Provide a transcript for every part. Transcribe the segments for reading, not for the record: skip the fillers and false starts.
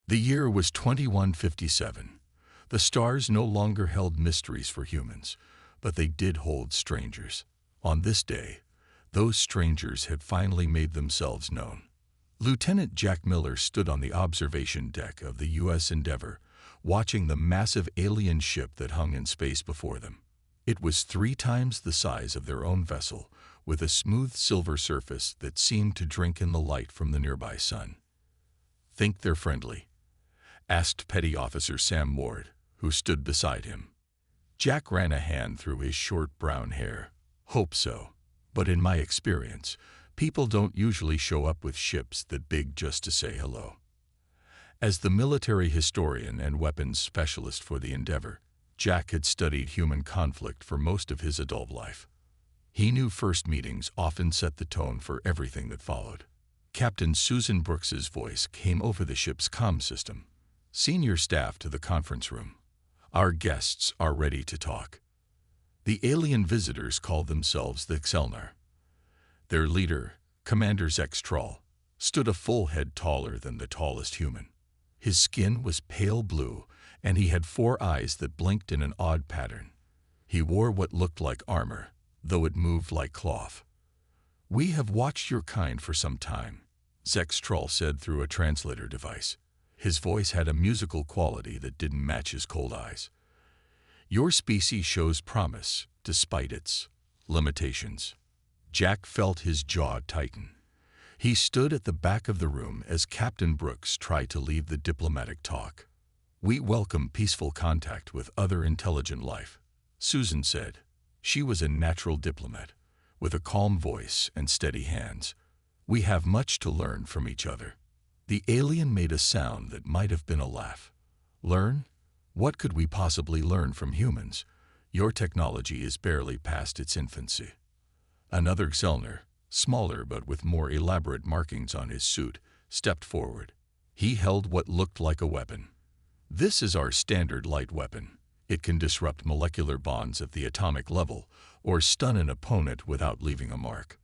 The year was 2157. The stars no longer held mysteries for humans, but they did hold strangers. On this day, those strangers had finally made themselves known. Lieutenant Jack Miller stood on the observation deck of the U.S. Endeavour, watching the massive alien ship that hung in space before them. It was 3 times the size of their own vessel, with a smooth silver surface that seemed to drink in the light from the nearby sun. "Think they're friendly?" asked Petty Officer Sam Ward, who stood beside him. Jack ran a hand through his short brown hair. "Hope so. But in my experience, people don't usually show up with ships that big just to say hello." As the military historian and weapons specialist for the Endeavour, Jack had studied human conflict for most of his adult life. He knew first meetings often set the tone for everything that followed. Captain Susan Brooks's voice came over the ship's comm system. "Senior staff to the conference room. Our guests are ready to talk." The alien visitors called themselves the Xelnar. Their leader, Commander Zex Troll, stood a full head taller than the tallest human. His skin was pale blue, and he had 4 eyes that blinked in an odd pattern. He wore what looked like armor, though it moved like cloth. "We have watched your kind for some time," Zex Troll said through a translator device. His voice had a musical quality that didn't match his cold eyes. "Your species shows promise, despite its limitations." Jack felt his jaw tighten. He stood at the back of the room as Captain Brooks tried to lead the diplomatic talk. "We welcome peaceful contact with other intelligent life," Susan said. She was a natural diplomat, with a calm voice and steady hands. "We have much to learn from each other." The alien made a sound that might have been a laugh. "Learn? What could we possibly learn from humans? Your technology is barely past its infancy." Another Xelnar, smaller but with more elaborate markings on his suit, stepped forward. He held what looked like a weapon. "This is our standard light weapon. It can disrupt molecular bonds at the atomic level or stun an opponent without leaving a mark."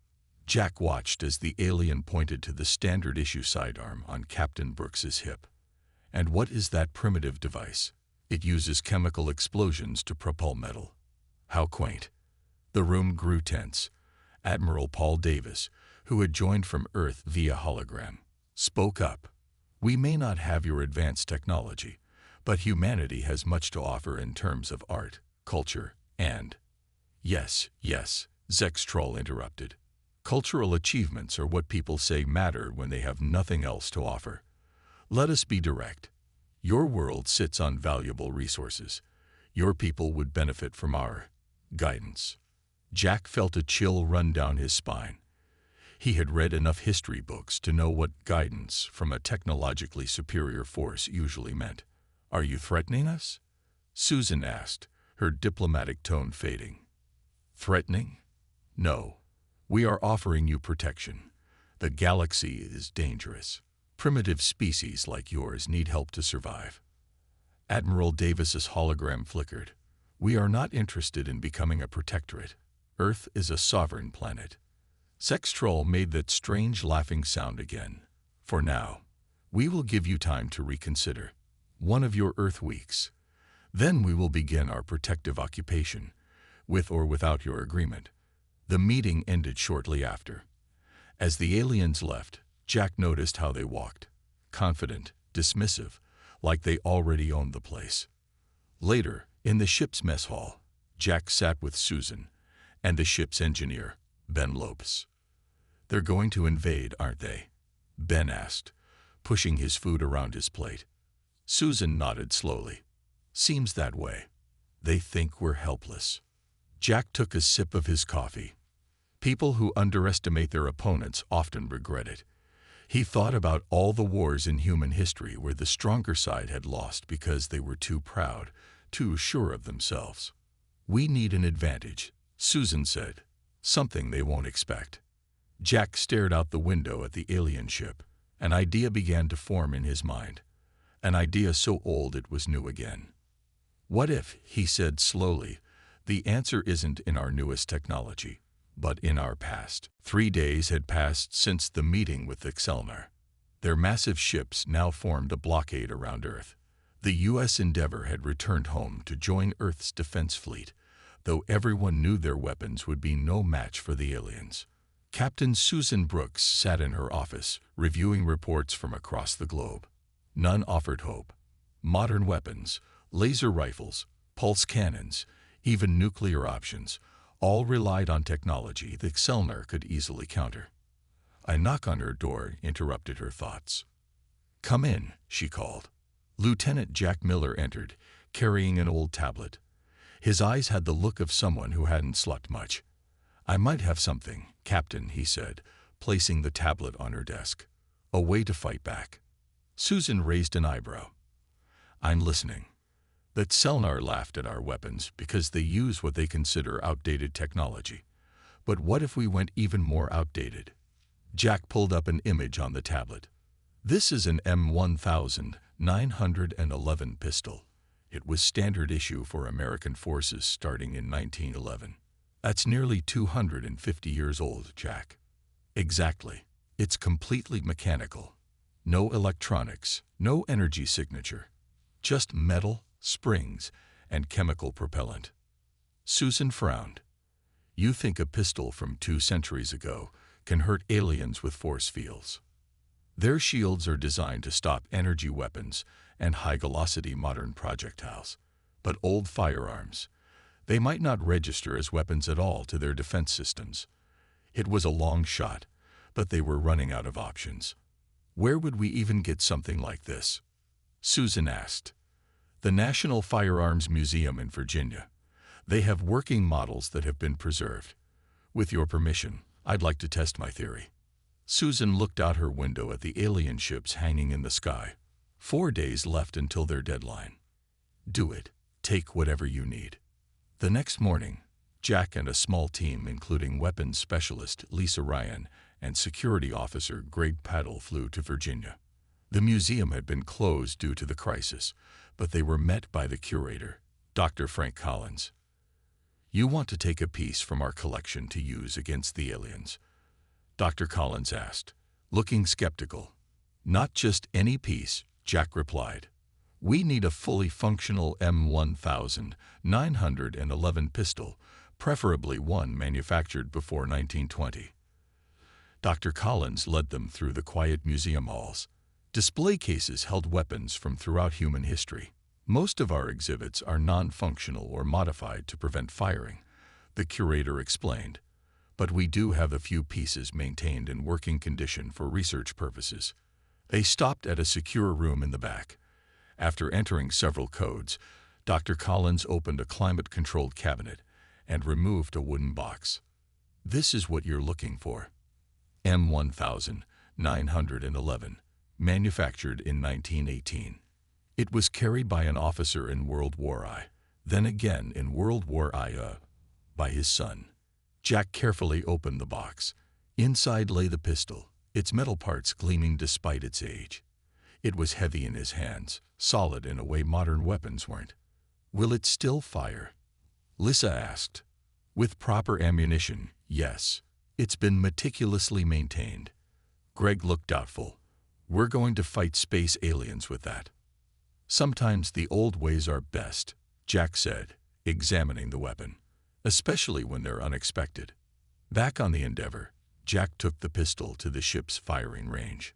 Jack watched as the alien pointed to the standard issue sidearm on Captain Brooks's hip. "And what is that primitive device?" "It uses chemical explosions to propel metal." "How quaint." The room grew tense. Admiral Paul Davis, who had joined from Earth via hologram, spoke up. "We may not have your advanced technology, but humanity has much to offer in terms of art, culture, and—" Yes, Zex Troll interrupted. "Cultural achievements are what people say matter when they have nothing else to offer. Let us be direct. Your world sits on valuable resources. Your people would benefit from our guidance." Jack felt a chill run down his spine. He had read enough history books to know what guidance from a technologically superior force usually meant. "Are you threatening us?" Susan asked, her diplomatic tone fading. "Threatening? No. We are offering you protection. The galaxy is dangerous. Primitive species like yours need help to survive." Admiral Davis's hologram flickered. "We are not interested in becoming a protectorate. Earth is a sovereign planet." Zex Troll made that strange laughing sound again. "For now, we will give you time to reconsider. One of your Earth weeks. Then we will begin our protective occupation, with or without your agreement." The meeting ended shortly after. As the aliens left, Jack noticed how they walked. Confident, dismissive, like they already owned the place. Later, in the ship's mess hall, Jack sat with Susan and the ship's engineer, Ben Lopes. "They're going to invade, aren't they?" Ben asked, pushing his food around his plate. Susan nodded slowly. "Seems that way. They think we're helpless." Jack took a sip of his coffee. People who underestimate their opponents often regret it. He thought about all the wars in human history where the stronger side had lost because they were too proud, too sure of themselves. "We need an advantage," Susan said. "Something they won't expect." Jack stared out the window at the alien ship. An idea began to form in his mind. An idea so old it was new again. "What if," he said slowly, "the answer isn't in our newest technology, but in our past?" 3 days had passed since the meeting with the Xelnar. Their massive ships now formed a blockade around Earth. The U.S. Endeavor had returned home to join Earth's defense fleet, though everyone knew their weapons would be no match for the aliens. Captain Susan Brooks sat in her office, reviewing reports from across the globe. None offered hope. Modern weapons, laser rifles, pulse cannons, even nuclear options, all relied on technology that Selnar could easily counter. A knock on her door interrupted her thoughts. "Come in," she called. Lieutenant Jack Miller entered, carrying an old tablet. His eyes had the look of someone who hadn't slept much. "I might have something, Captain," he said, placing the tablet on her desk. "A way to fight back." Susan raised an eyebrow. "I'm listening." That Selnar laughed at our weapons because they use what they consider outdated technology. But what if we went even more outdated? Jack pulled up an image on the tablet. "This is an M1911 pistol. It was standard issue for American forces starting in 1911. That's nearly 250 years old, Jack." "Exactly. It's completely mechanical. No electronics, no energy signature. Just metal, springs, and chemical propellant." Susan frowned. "You think a pistol from 2 centuries ago can hurt aliens with force fields? Their shields are designed to stop energy weapons and high-velocity modern projectiles. But old firearms, they might not register as weapons at all to their defense systems." It was a long shot, but they were running out of options. "Where would we even get something like this?" Susan asked. "The National Firearms Museum in Virginia. They have working models that have been preserved. With your permission, I'd like to test my theory." Susan looked out her window at the alien ships hanging in the sky. 4 days left until their deadline. "Do it. Take whatever you need." The next morning, Jack and a small team, including weapons specialist Lisa Ryan and security officer Greg Paddle, flew to Virginia. The museum had been closed due to the crisis, but they were met by the curator, Dr. Frank Collins. "You want to take a piece from our collection to use against the aliens?" Dr. Collins asked, looking skeptical. "Not just any piece," Jack replied. "We need a fully functional M1911 pistol, preferably one manufactured before 1920. Dr. Collins led them through the quiet museum halls. Display cases held weapons from throughout human history. "Most of our exhibits are non-functional or modified to prevent firing," the curator explained. "But we do have a few pieces maintained in working condition for research purposes." They stopped at a secure room in the back. After entering several codes, Dr. Collins opened a climate-controlled cabinet and removed a wooden box. "This is what you're looking for. M1911, manufactured in 1918. It was carried by an officer in World War I, then again in World War I by his son." Jack carefully opened the box. Inside lay the pistol, its metal parts gleaming despite its age. It was heavy in his hands, solid in a way modern weapons weren't. "Will it still fire?" Lisa asked. "With proper ammunition, yes. It's been meticulously maintained." Greg looked doubtful. "We're going to fight space aliens with that." "Sometimes the old ways are best," Jack said, examining the weapon, "especially when they're unexpected." Back on the Endeavor, Jack took the pistol to the ship's firing range.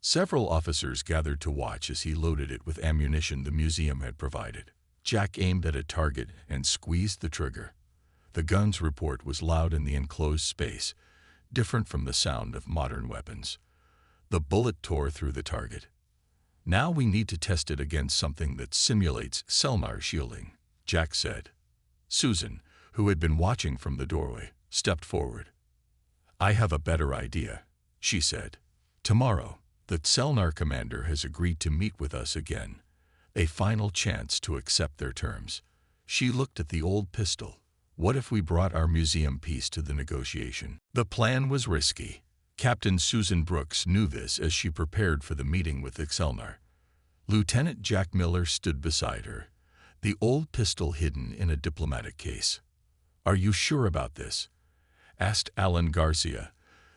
Several officers gathered to watch as he loaded it with ammunition the museum had provided. Jack aimed at a target and squeezed the trigger. The gun's report was loud in the enclosed space, different from the sound of modern weapons. The bullet tore through the target. "Now we need to test it against something that simulates Selnar shielding," Jack said. Susan, who had been watching from the doorway, stepped forward. "I have a better idea," she said. "Tomorrow, the Selnar commander has agreed to meet with us again. A final chance to accept their terms." She looked at the old pistol. "What if we brought our museum piece to the negotiation?" The plan was risky. Captain Susan Brooks knew this as she prepared for the meeting with the Selnar. Lieutenant Jack Miller stood beside her, the old pistol hidden in a diplomatic case. "Are you sure about this?" asked Alan Garcia,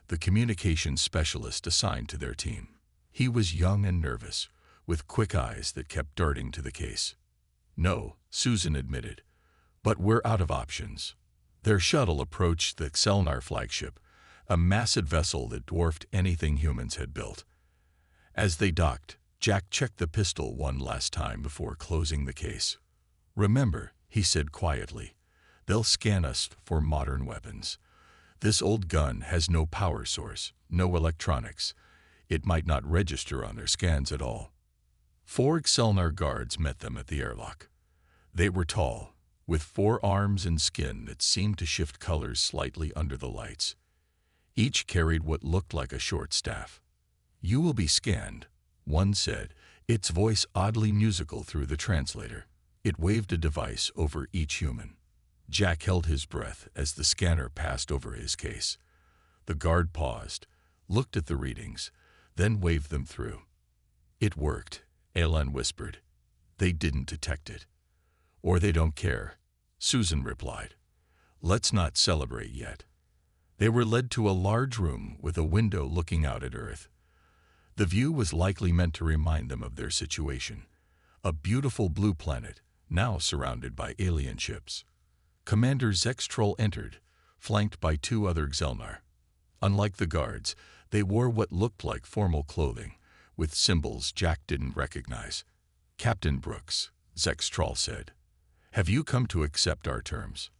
the communications specialist assigned to their team. He was young and nervous, with quick eyes that kept darting to the case. "No," Susan admitted, "but we're out of options." Their shuttle approached the Xelnar flagship, a massive vessel that dwarfed anything humans had built. As they docked, Jack checked the pistol one last time before closing the case. "Remember," he said quietly, "they'll scan us for modern weapons. This old gun has no power source, no electronics. It might not register on their scans at all." 4 Xelnar guards met them at the airlock. They were tall, with 4 arms and skin that seemed to shift colors slightly under the lights. Each carried what looked like a short staff. "You will be scanned," one said, its voice oddly musical through the translator. It waved a device over each human. Jack held his breath as the scanner passed over his case. The guard paused, looked at the readings, then waved them through. "It worked," Alan whispered. "They didn't detect it." "Or they don't care," Susan replied. "Let's not celebrate yet." They were led to a large room with a window looking out at Earth. The view was likely meant to remind them of their situation. A beautiful blue planet, now surrounded by alien ships. Commander Zextroll entered, flanked by 2 other Xelnar. Unlike the guards, they wore what looked like formal clothing, with symbols Jack didn't recognize. "Captain Brooks," Zextroll said, "have you come to accept our terms?"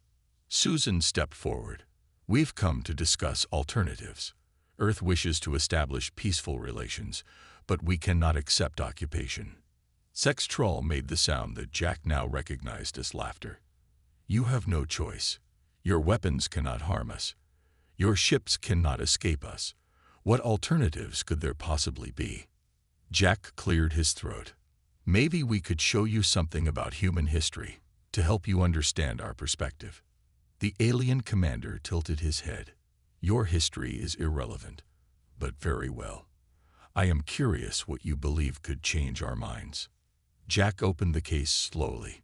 Susan stepped forward. "We've come to discuss alternatives. Earth wishes to establish peaceful relations, but we cannot accept occupation." Zextroll made the sound that Jack now recognized as laughter. "You have no choice. Your weapons cannot harm us. Your ships cannot escape us. What alternatives could there possibly be?" Jack cleared his throat. "Maybe we could show you something about human history to help you understand our perspective." The alien commander tilted his head. "Your history is irrelevant, but very well. I am curious what you believe could change our minds." Jack opened the case slowly.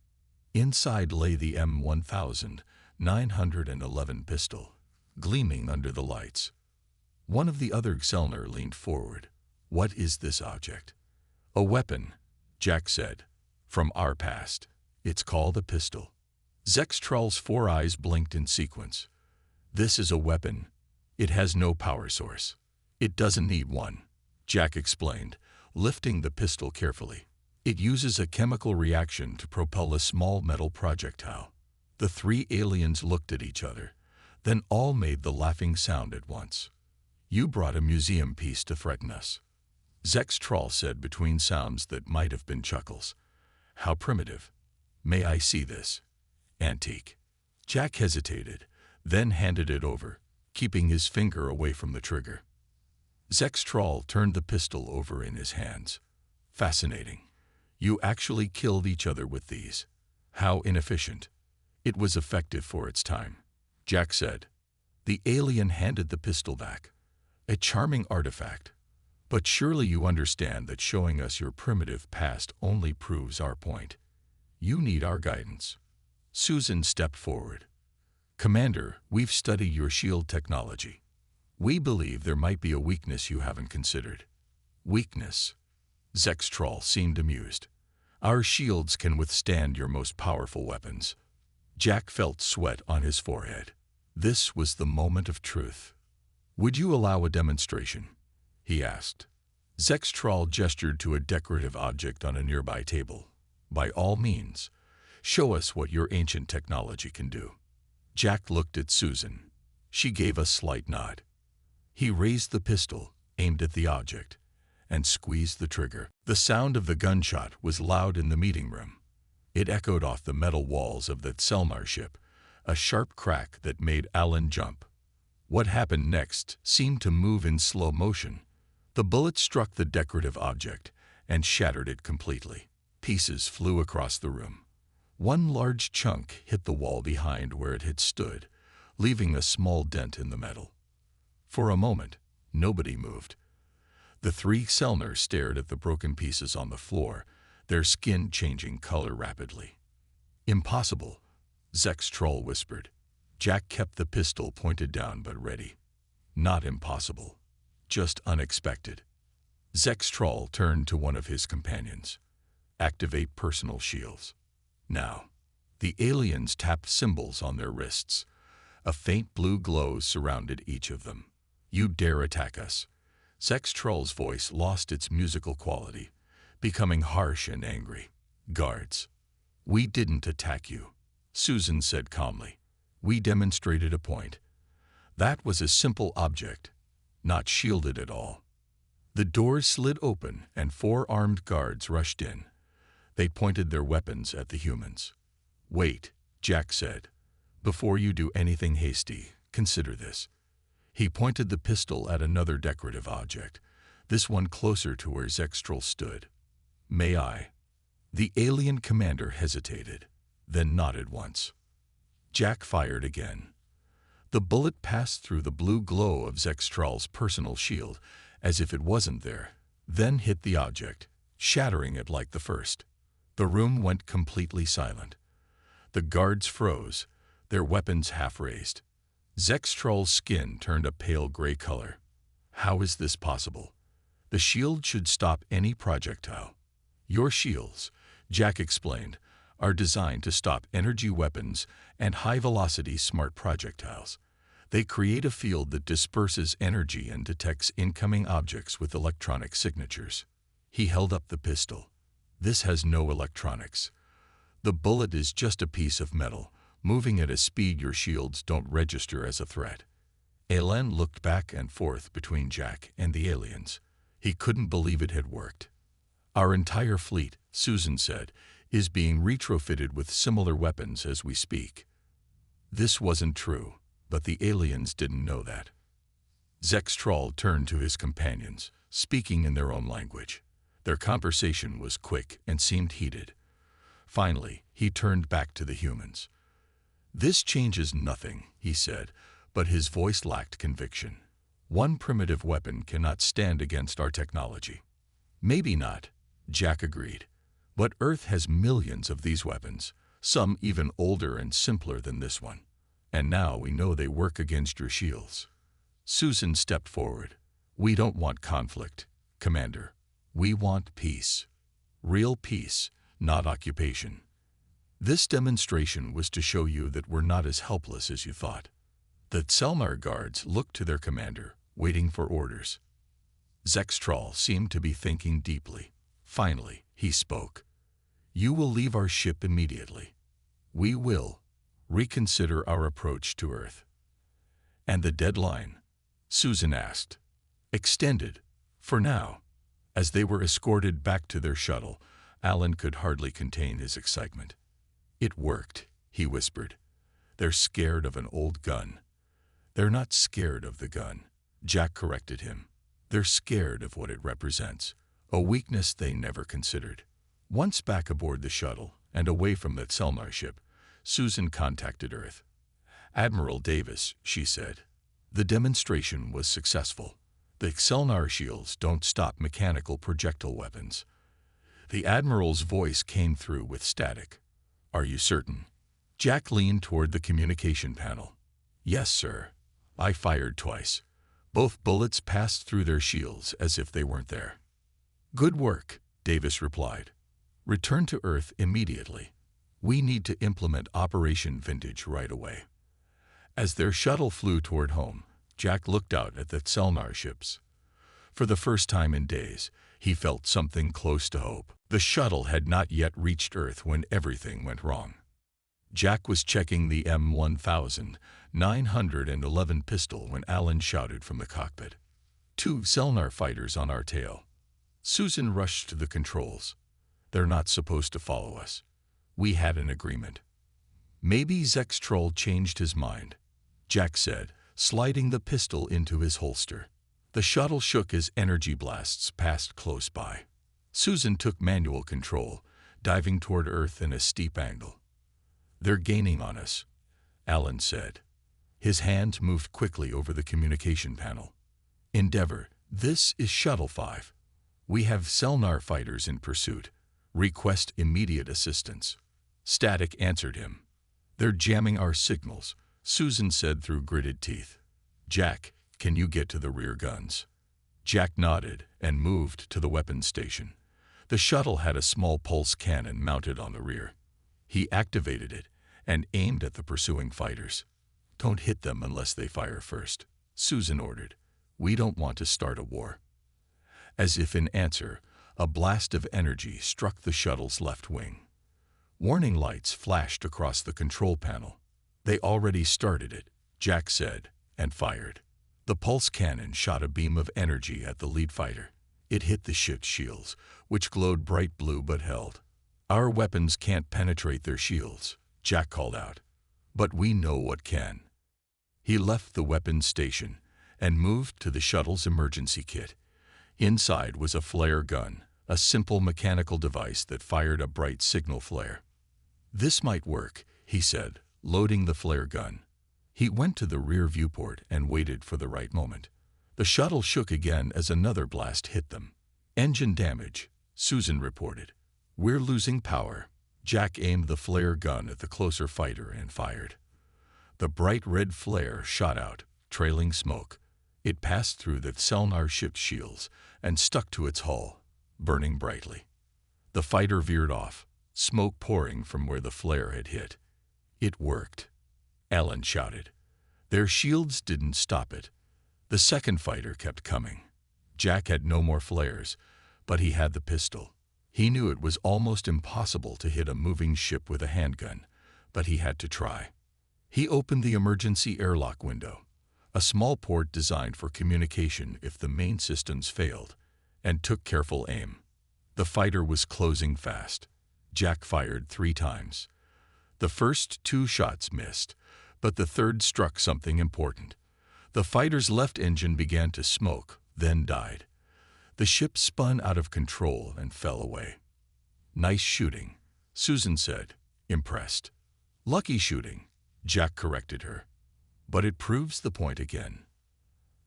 Inside lay the M1911 pistol, gleaming under the lights. One of the other Xelnar leaned forward. "What is this object?" "A weapon," Jack said, "from our past. It's called a pistol." Zextroll's 4 eyes blinked in sequence. "This is a weapon. It has no power source. It doesn't need one," Jack explained, lifting the pistol carefully. "It uses a chemical reaction to propel a small metal projectile." The 3 aliens looked at each other, then all made the laughing sound at once. "You brought a museum piece to threaten us," Zextroll said between sounds that might have been chuckles. "How primitive. May I see this?" "Antique." Jack hesitated, then handed it over, keeping his finger away from the trigger. Zextroll turned the pistol over in his hands. "Fascinating. You actually killed each other with these. How inefficient." "It was effective for its time," Jack said. The alien handed the pistol back. "A charming artifact. But surely you understand that showing us your primitive past only proves our point. You need our guidance." Susan stepped forward. "Commander, we've studied your shield technology. We believe there might be a weakness you haven't considered." "Weakness?" Zextroll seemed amused. "Our shields can withstand your most powerful weapons." Jack felt sweat on his forehead. This was the moment of truth. "Would you allow a demonstration?" he asked. Zextroll gestured to a decorative object on a nearby table. "By all means, show us what your ancient technology can do." Jack looked at Susan. She gave a slight nod. He raised the pistol, aimed at the object, and squeezed the trigger. The sound of the gunshot was loud in the meeting room. It echoed off the metal walls of the Xelnar ship, a sharp crack that made Alan jump. What happened next seemed to move in slow motion. The bullet struck the decorative object and shattered it completely. Pieces flew across the room. One large chunk hit the wall behind where it had stood, leaving a small dent in the metal. For a moment, nobody moved. The 3 Xelnar stared at the broken pieces on the floor, their skin changing color rapidly. "Impossible," Zextroll whispered. Jack kept the pistol pointed down but ready. "Not impossible, just unexpected." Zextrol turned to one of his companions. Activate personal shields. Now. The aliens tapped symbols on their wrists. A faint blue glow surrounded each of them. You dare attack us. Zextrol's voice lost its musical quality, becoming harsh and angry. Guards. We didn't attack you, Susan said calmly. We demonstrated a point. That was a simple object, not shielded at all. The doors slid open and 4 armed guards rushed in. They pointed their weapons at the humans. Wait, Jack said. Before you do anything hasty, consider this. He pointed the pistol at another decorative object, this one closer to where Zextrol stood. May I? The alien commander hesitated, then nodded once. Jack fired again. The bullet passed through the blue glow of Zextrol's personal shield, as if it wasn't there, then hit the object, shattering it like the first. The room went completely silent. The guards froze, their weapons half raised. Zextrol's skin turned a pale gray color. How is this possible? The shield should stop any projectile. Your shields, Jack explained, are designed to stop energy weapons and high-velocity smart projectiles. They create a field that disperses energy and detects incoming objects with electronic signatures. He held up the pistol. This has no electronics. The bullet is just a piece of metal, moving at a speed your shields don't register as a threat. Alen looked back and forth between Jack and the aliens. He couldn't believe it had worked. Our entire fleet, Susan said, is being retrofitted with similar weapons as we speak. This wasn't true, but the aliens didn't know that. Zextrol turned to his companions, speaking in their own language. Their conversation was quick and seemed heated. Finally, he turned back to the humans. This changes nothing, he said, but his voice lacked conviction. One primitive weapon cannot stand against our technology. Maybe not, Jack agreed. But Earth has millions of these weapons, some even older and simpler than this one. And now we know they work against your shields. Susan stepped forward. We don't want conflict, Commander. We want peace. Real peace, not occupation. This demonstration was to show you that we're not as helpless as you thought. The Selnar guards looked to their commander, waiting for orders. Zextrol seemed to be thinking deeply. Finally, he spoke. You will leave our ship immediately. We will reconsider our approach to Earth. And the deadline? Susan asked. Extended, for now. As they were escorted back to their shuttle, Alan could hardly contain his excitement. It worked, he whispered. They're scared of an old gun. They're not scared of the gun, Jack corrected him. They're scared of what it represents, a weakness they never considered. Once back aboard the shuttle and away from the Selnar ship, Susan contacted Earth. Admiral Davis, she said. The demonstration was successful. The Selnar shields don't stop mechanical projectile weapons. The Admiral's voice came through with static. Are you certain? Jack leaned toward the communication panel. Yes, sir. I fired twice. Both bullets passed through their shields as if they weren't there. Good work, Davis replied. Return to Earth immediately. We need to implement Operation Vintage right away. As their shuttle flew toward home, Jack looked out at the Selnar ships. For the first time in days, he felt something close to hope. The shuttle had not yet reached Earth when everything went wrong. Jack was checking the M1911 pistol when Alan shouted from the cockpit. 2 Selnar fighters on our tail. Susan rushed to the controls. They're not supposed to follow us. We had an agreement. Maybe Zextrol changed his mind, Jack said, sliding the pistol into his holster. The shuttle shook as energy blasts passed close by. Susan took manual control, diving toward Earth in a steep angle. They're gaining on us, Alan said. His hands moved quickly over the communication panel. Endeavor, this is Shuttle 5. We have Selnar fighters in pursuit. Request immediate assistance. Static answered him. They're jamming our signals, Susan said through gritted teeth. Jack, can you get to the rear guns? Jack nodded and moved to the weapons station. The shuttle had a small pulse cannon mounted on the rear. He activated it and aimed at the pursuing fighters. "Don't hit them unless they fire first," Susan ordered. "We don't want to start a war." As if in answer, a blast of energy struck the shuttle's left wing. Warning lights flashed across the control panel. "They already started it," Jack said, and fired. The pulse cannon shot a beam of energy at the lead fighter. It hit the ship's shields, which glowed bright blue but held. "Our weapons can't penetrate their shields," Jack called out. "But we know what can." He left the weapons station and moved to the shuttle's emergency kit. Inside was a flare gun, a simple mechanical device that fired a bright signal flare. "This might work," he said, loading the flare gun. He went to the rear viewport and waited for the right moment. The shuttle shook again as another blast hit them. "Engine damage," Susan reported. "We're losing power." Jack aimed the flare gun at the closer fighter and fired. The bright red flare shot out, trailing smoke. It passed through the Selnar ship's shields and stuck to its hull, burning brightly. The fighter veered off, smoke pouring from where the flare had hit. "It worked," Alan shouted. Their shields didn't stop it. The second fighter kept coming. Jack had no more flares, but he had the pistol. He knew it was almost impossible to hit a moving ship with a handgun, but he had to try. He opened the emergency airlock window, a small port designed for communication if the main systems failed, and took careful aim. The fighter was closing fast. Jack fired 3 times. The first 2 shots missed, but the third struck something important. The fighter's left engine began to smoke, then died. The ship spun out of control and fell away. "Nice shooting," Susan said, impressed. "Lucky shooting," Jack corrected her. "But it proves the point again."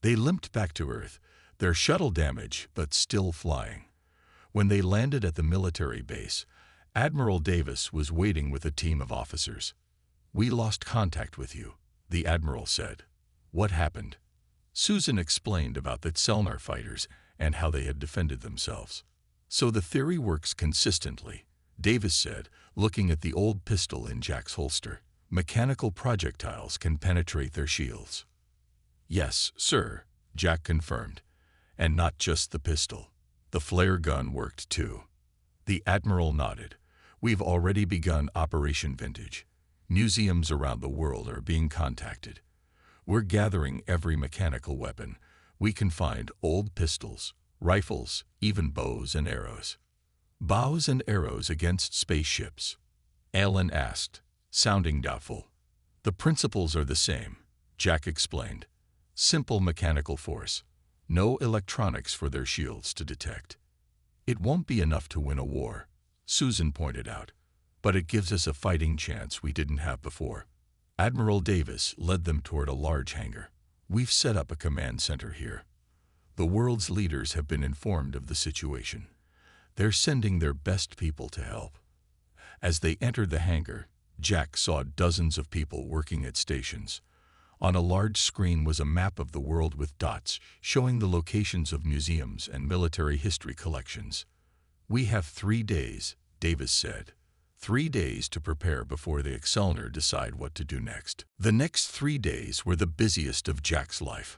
They limped back to Earth, their shuttle damaged but still flying. When they landed at the military base, Admiral Davis was waiting with a team of officers. "We lost contact with you," the Admiral said. "What happened?" Susan explained about the Selnar fighters and how they had defended themselves. "So the theory works consistently," Davis said, looking at the old pistol in Jack's holster. "Mechanical projectiles can penetrate their shields." "Yes, sir," Jack confirmed. "And not just the pistol. The flare gun worked too." The Admiral nodded. "We've already begun Operation Vintage. Museums around the world are being contacted. We're gathering every mechanical weapon. We can find old pistols, rifles, even bows and arrows." "Bows and arrows against spaceships?" Alan asked, sounding doubtful. "The principles are the same," Jack explained. "Simple mechanical force. No electronics for their shields to detect." "It won't be enough to win a war," Susan pointed out. "But it gives us a fighting chance we didn't have before." Admiral Davis led them toward a large hangar. "We've set up a command center here. The world's leaders have been informed of the situation. They're sending their best people to help." As they entered the hangar, Jack saw dozens of people working at stations. On a large screen was a map of the world with dots showing the locations of museums and military history collections. "We have 3 days," Davis said. 3 days to prepare before the Excelner decide what to do next. The next 3 days were the busiest of Jack's life.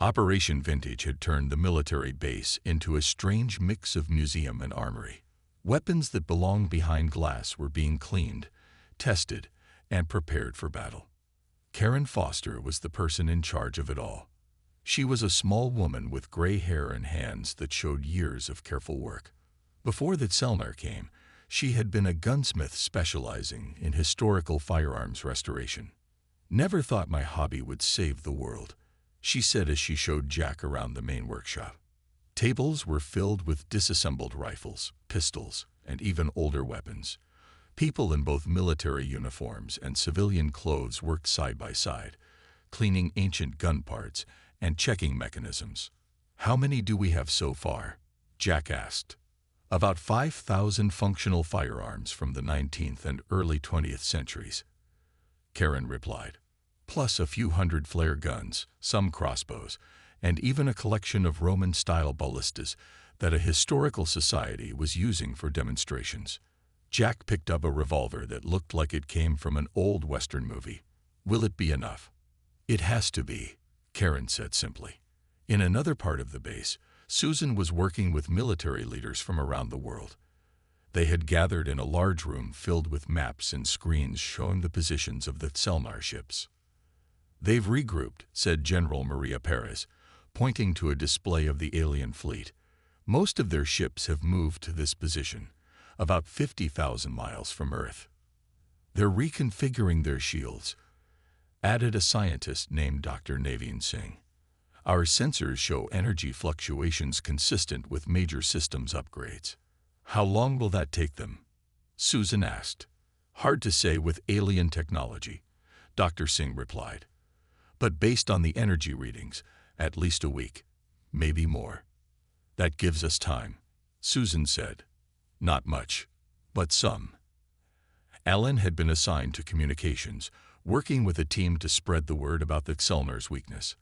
Operation Vintage had turned the military base into a strange mix of museum and armory. Weapons that belonged behind glass were being cleaned, tested, and prepared for battle. Karen Foster was the person in charge of it all. She was a small woman with gray hair and hands that showed years of careful work. Before the Selnar came, she had been a gunsmith specializing in historical firearms restoration. "Never thought my hobby would save the world," she said as she showed Jack around the main workshop. Tables were filled with disassembled rifles, pistols, and even older weapons. People in both military uniforms and civilian clothes worked side by side, cleaning ancient gun parts and checking mechanisms. "How many do we have so far?" Jack asked. "About 5,000 functional firearms from the 19th and early 20th centuries," Karen replied. "Plus a few hundred flare guns, some crossbows, and even a collection of Roman-style ballistas that a historical society was using for demonstrations. Jack picked up a revolver that looked like it came from an old Western movie. "Will it be enough?" "It has to be," Karen said simply. In another part of the base, Susan was working with military leaders from around the world. They had gathered in a large room filled with maps and screens showing the positions of the Selnar ships. "They've regrouped," said General Maria Perez, pointing to a display of the alien fleet. "Most of their ships have moved to this position, about 50,000 miles from Earth. They're reconfiguring their shields," added a scientist named Dr. Naveen Singh. "Our sensors show energy fluctuations consistent with major systems upgrades." "How long will that take them?" Susan asked. "Hard to say with alien technology," Dr. Singh replied. "But based on the energy readings, at least a week, maybe more." "That gives us time," Susan said. "Not much, but some." Alan had been assigned to communications, working with a team to spread the word about the Selnar's weakness.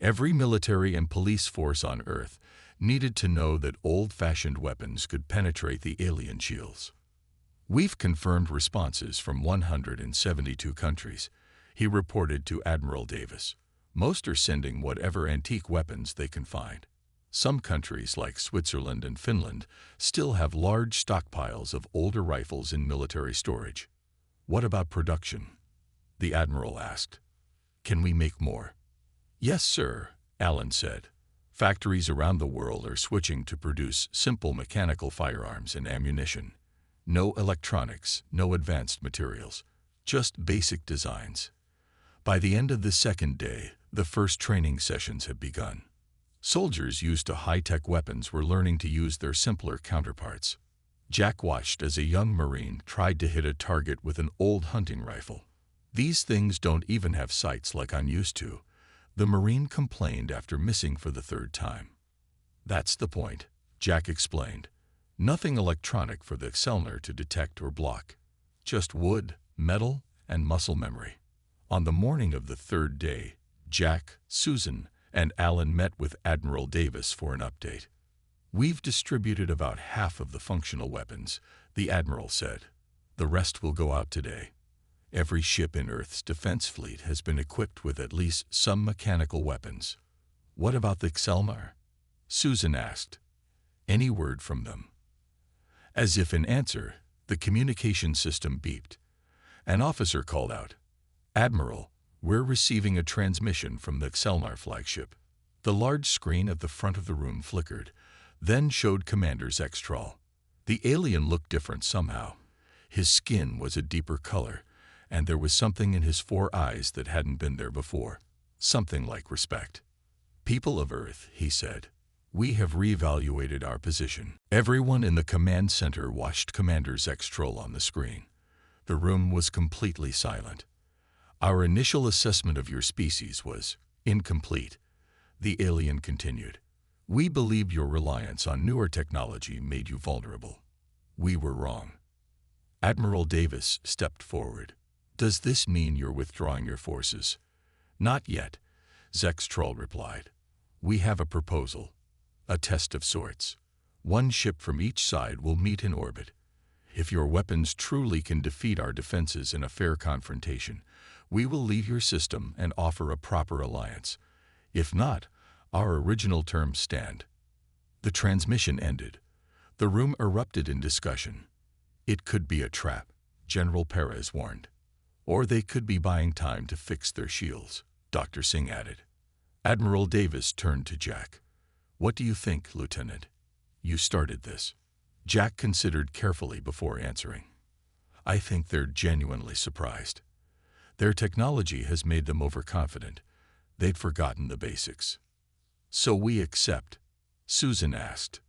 Every military and police force on Earth needed to know that old-fashioned weapons could penetrate the alien shields. "We've confirmed responses from 172 countries," he reported to Admiral Davis. "Most are sending whatever antique weapons they can find. Some countries, like Switzerland and Finland, still have large stockpiles of older rifles in military storage." "What about production?" the Admiral asked. "Can we make more?" "Yes, sir," Alan said. "Factories around the world are switching to produce simple mechanical firearms and ammunition. No electronics, no advanced materials, just basic designs." By the end of the second day, the first training sessions had begun. Soldiers used to high-tech weapons were learning to use their simpler counterparts. Jack watched as a young Marine tried to hit a target with an old hunting rifle. "These things don't even have sights like I'm used to," the Marine complained after missing for the third time. "That's the point," Jack explained. "Nothing electronic for the Selnar to detect or block. Just wood, metal, and muscle memory." On the morning of the third day, Jack, Susan, and Alan met with Admiral Davis for an update. "We've distributed about half of the functional weapons," the Admiral said. "The rest will go out today. Every ship in Earth's defense fleet has been equipped with at least some mechanical weapons." "What about the Selnar?" Susan asked. "Any word from them?" As if in answer, the communication system beeped. An officer called out, "Admiral, we're receiving a transmission from the Selnar flagship." The large screen at the front of the room flickered, then showed Commander Zextrol. The alien looked different somehow. His skin was a deeper color, and there was something in his 4 eyes that hadn't been there before. Something like respect. "People of Earth," he said, "we have reevaluated our position." Everyone in the command center watched Commander Zextrol on the screen. The room was completely silent. "Our initial assessment of your species was incomplete," the alien continued. "We believed your reliance on newer technology made you vulnerable. We were wrong." Admiral Davis stepped forward. "Does this mean you're withdrawing your forces?" "Not yet," Zextrol replied. "We have a proposal, a test of sorts. 1 ship from each side will meet in orbit. If your weapons truly can defeat our defenses in a fair confrontation, we will leave your system and offer a proper alliance. If not, our original terms stand." The transmission ended. The room erupted in discussion. "It could be a trap," General Perez warned. "Or they could be buying time to fix their shields," Dr. Singh added. Admiral Davis turned to Jack. "What do you think, Lieutenant? You started this." Jack considered carefully before answering. "I think they're genuinely surprised. Their technology has made them overconfident. They'd forgotten the basics." "So we accept?" Susan asked.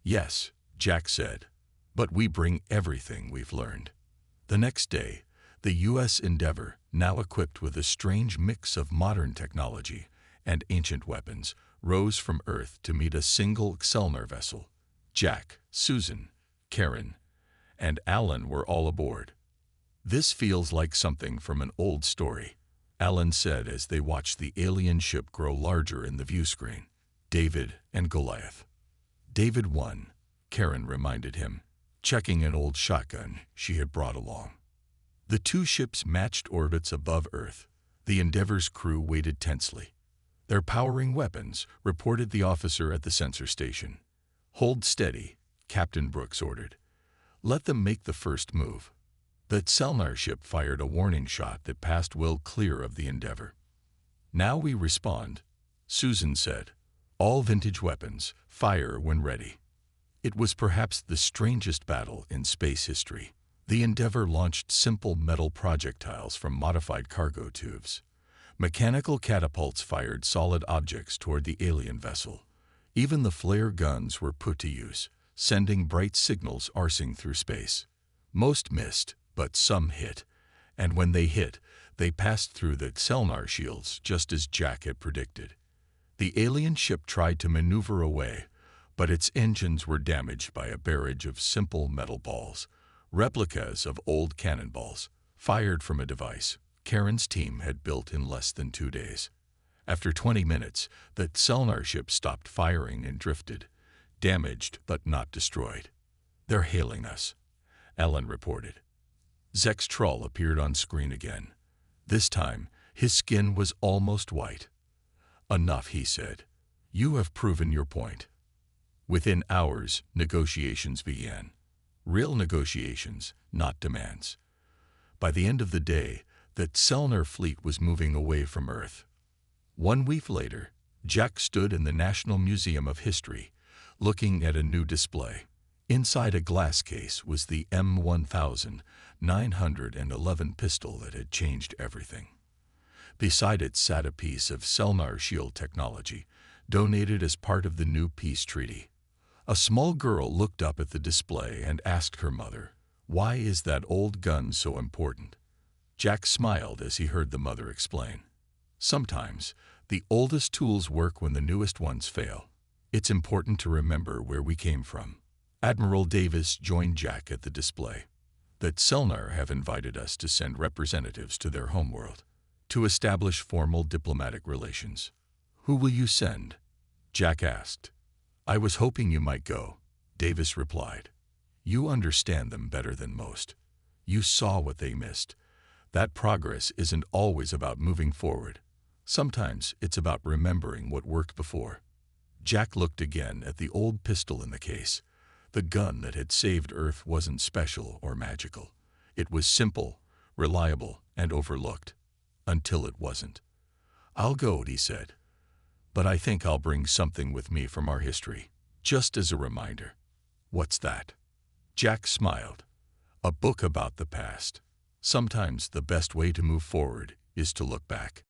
"Yes," Jack said, "but we bring everything we've learned." The next day, the U.S. Endeavour, now equipped with a strange mix of modern technology and ancient weapons, rose from Earth to meet a single Selnar vessel. Jack, Susan, Karen, and Alan were all aboard. "This feels like something from an old story," Alan said as they watched the alien ship grow larger in the view screen. David and Goliath. David won, Karen reminded him, checking an old shotgun she had brought along. The two ships matched orbits above Earth. The Endeavor's crew waited tensely. "They're powering weapons," reported the officer at the sensor station. "Hold steady," Captain Brooks ordered. "Let them make the first move." The Selnar ship fired a warning shot that passed well clear of the Endeavor. "Now we respond," Susan said. "All vintage weapons, fire when ready." It was perhaps the strangest battle in space history. The Endeavor launched simple metal projectiles from modified cargo tubes. Mechanical catapults fired solid objects toward the alien vessel. Even the flare guns were put to use, sending bright signals arcing through space. Most missed, but some hit, and when they hit, they passed through the Selnar shields just as Jack had predicted. The alien ship tried to maneuver away, but its engines were damaged by a barrage of simple metal balls, replicas of old cannonballs, fired from a device Karen's team had built in less than 2 days. After 20 minutes, the Selnar ship stopped firing and drifted, damaged but not destroyed. "They're hailing us," Alan reported. Zek's Troll appeared on screen again. This time, his skin was almost white. "Enough," he said. "You have proven your point." Within hours, negotiations began. Real negotiations, not demands. By the end of the day, the Selnar fleet was moving away from Earth. 1 week later, Jack stood in the National Museum of History, looking at a new display. Inside a glass case was the M1911 pistol that had changed everything. Beside it sat a piece of Selnar shield technology, donated as part of the new peace treaty. A small girl looked up at the display and asked her mother, "Why is that old gun so important?" Jack smiled as he heard the mother explain. "Sometimes, the oldest tools work when the newest ones fail. It's important to remember where we came from." Admiral Davis joined Jack at the display. "The Selnar have invited us to send representatives to their homeworld, to establish formal diplomatic relations." "Who will you send?" Jack asked. "I was hoping you might go," Davis replied. "You understand them better than most. You saw what they missed. That progress isn't always about moving forward. Sometimes it's about remembering what worked before." Jack looked again at the old pistol in the case. The gun that had saved Earth wasn't special or magical. It was simple, reliable, and overlooked. Until it wasn't. "I'll go," he said. "But I think I'll bring something with me from our history, just as a reminder." "What's that?" Jack smiled. "A book about the past. Sometimes the best way to move forward is to look back."